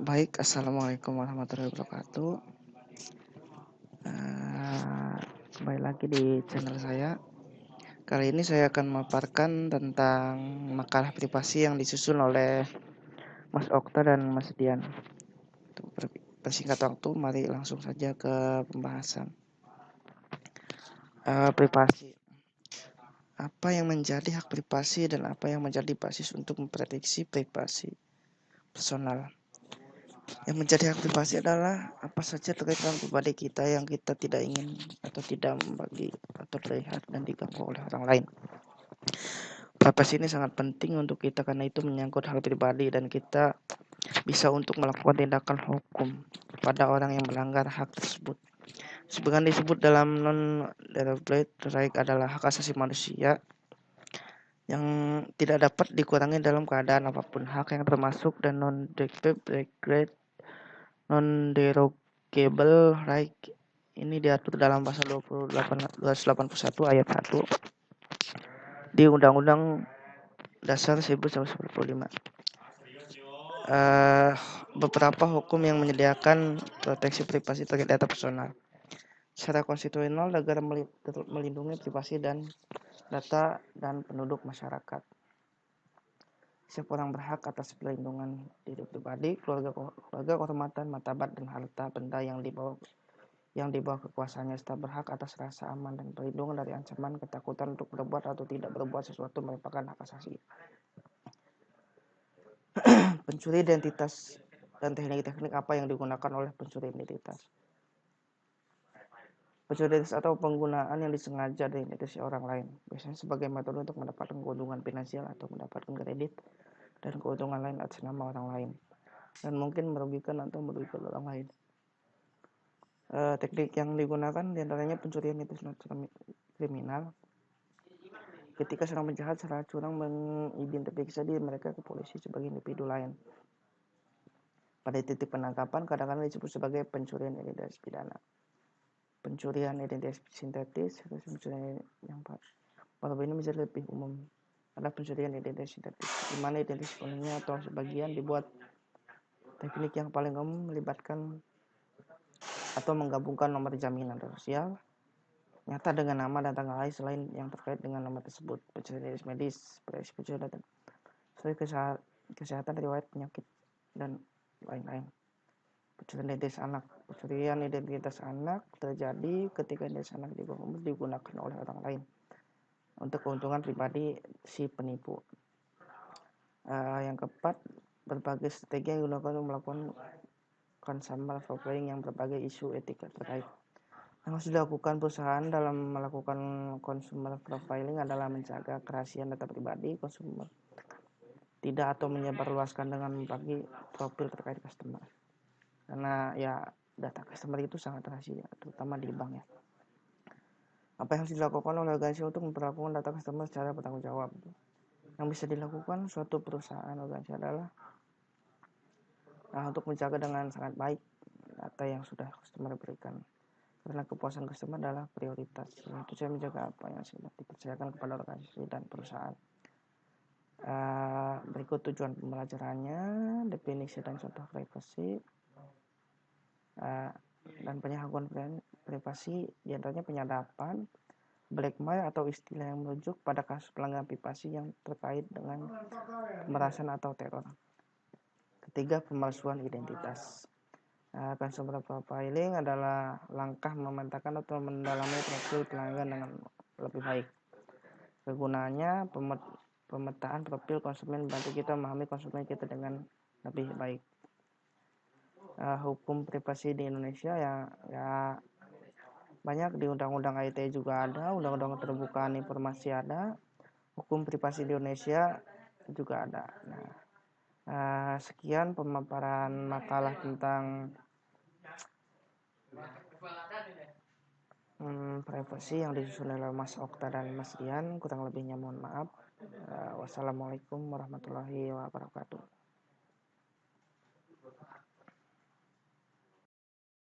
Baik, assalamualaikum warahmatullahi wabarakatuh. Kembali lagi di channel saya. Kali ini saya akan memaparkan tentang makalah privasi yang disusun oleh Mas Okta dan Mas Dian. Untuk persingkat waktu, mari langsung saja ke pembahasan. Privasi. Apa yang menjadi hak privasi dan apa yang menjadi basis untuk memprediksi privasi personal? Yang menjadi hak privasi adalah apa saja terkait dengan pribadi kita yang kita tidak ingin atau tidak membagi atau terlihat dan diganggu oleh orang lain. Privasi ini sangat penting untuk kita karena itu menyangkut hal pribadi dan kita bisa untuk melakukan tindakan hukum pada orang yang melanggar hak tersebut. Sebagian disebut dalam non-derogatory right adalah hak asasi manusia yang tidak dapat dikurangi dalam keadaan apapun. Hak yang termasuk dan non-derogable right ini diatur dalam pasal 281 ayat 1 di Undang-Undang Dasar 1945. Beberapa hukum yang menyediakan proteksi privasi terkait data personal. Secara konstitusional, negara melindungi privasi dan data dan penduduk masyarakat. Setiap orang berhak atas perlindungan diri pribadi, keluarga, kehormatan, martabat, dan harta benda yang dibawa kekuasaannya, serta berhak atas rasa aman dan perlindungan dari ancaman, ketakutan untuk berbuat atau tidak berbuat sesuatu merupakan hak asasi. Pencuri identitas dan teknik-teknik apa yang digunakan oleh pencuri identitas. Pencuri identitas atau penggunaan yang disengaja dari identitas orang lain, biasanya sebagai metode untuk mendapatkan keuntungan finansial atau mendapatkan kredit dan keuntungan lain atas nama orang lain, dan mungkin merugikan atau merugikan orang lain. Teknik yang digunakan diantaranya pencurian itu kriminal. Ketika seorang penjahat secara curang mengidentifikasi diri mereka ke polisi sebagai individu lain. Pada titik penangkapan kadang-kadang disebut sebagai pencurian identitas pidana. Pencurian identitas sintetis, pencurian yang baru ini menjadi lebih umum adalah pencurian identitas sintetis, di mana identitas sepenuhnya atau sebagian dibuat. Teknik yang paling umum melibatkan atau menggabungkan nomor jaminan sosial nyata dengan nama dan tanggal lahir selain yang terkait dengan nomor tersebut. Pencurian medis, pencurian kesehatan, riwayat penyakit, dan lain-lain. Pencurian identitas anak. Pencurian identitas anak terjadi ketika identitas anak digunakan oleh orang lain untuk keuntungan pribadi si penipu. Yang keempat, berbagai strategi yang digunakan untuk melakukan consumer profiling yang berbagai isu etika terkait. Yang harus dilakukan perusahaan dalam melakukan consumer profiling adalah menjaga kerahasiaan data pribadi konsumer, tidak atau menyebarluaskan dengan membagi profil terkait customer. Karena ya data customer itu sangat rahasia, terutama di bank ya. Apa yang harus dilakukan oleh organisasi untuk memperlakukan data customer secara bertanggung jawab? Yang bisa dilakukan suatu perusahaan organisasi adalah untuk menjaga dengan sangat baik data yang sudah customer berikan. Karena kepuasan customer adalah prioritas. Itu saya menjaga apa yang sudah dipercayakan kepada organisasi dan perusahaan. Berikut tujuan pembelajarannya, definisi dan contoh privasi, dan penyakuan privasi diantaranya penyadapan, blackmail atau istilah yang merujuk pada kasus pelanggaran privasi yang terkait dengan pemerasan atau teror. Ketiga, pemalsuan identitas. Consumer profiling adalah langkah memetakan atau mendalami profil pelanggan dengan lebih baik. Kegunaannya, pemetaan profil konsumen membantu kita memahami konsumen kita dengan lebih baik. Hukum privasi di Indonesia ya banyak, di Undang-Undang ITE juga ada, Undang-Undang Keterbukaan Informasi ada, hukum privasi di Indonesia juga ada. Sekian pemaparan makalah tentang privasi yang disusun oleh Mas Okta dan Mas Dian. Kurang lebihnya mohon maaf. Wassalamualaikum warahmatullahi wabarakatuh.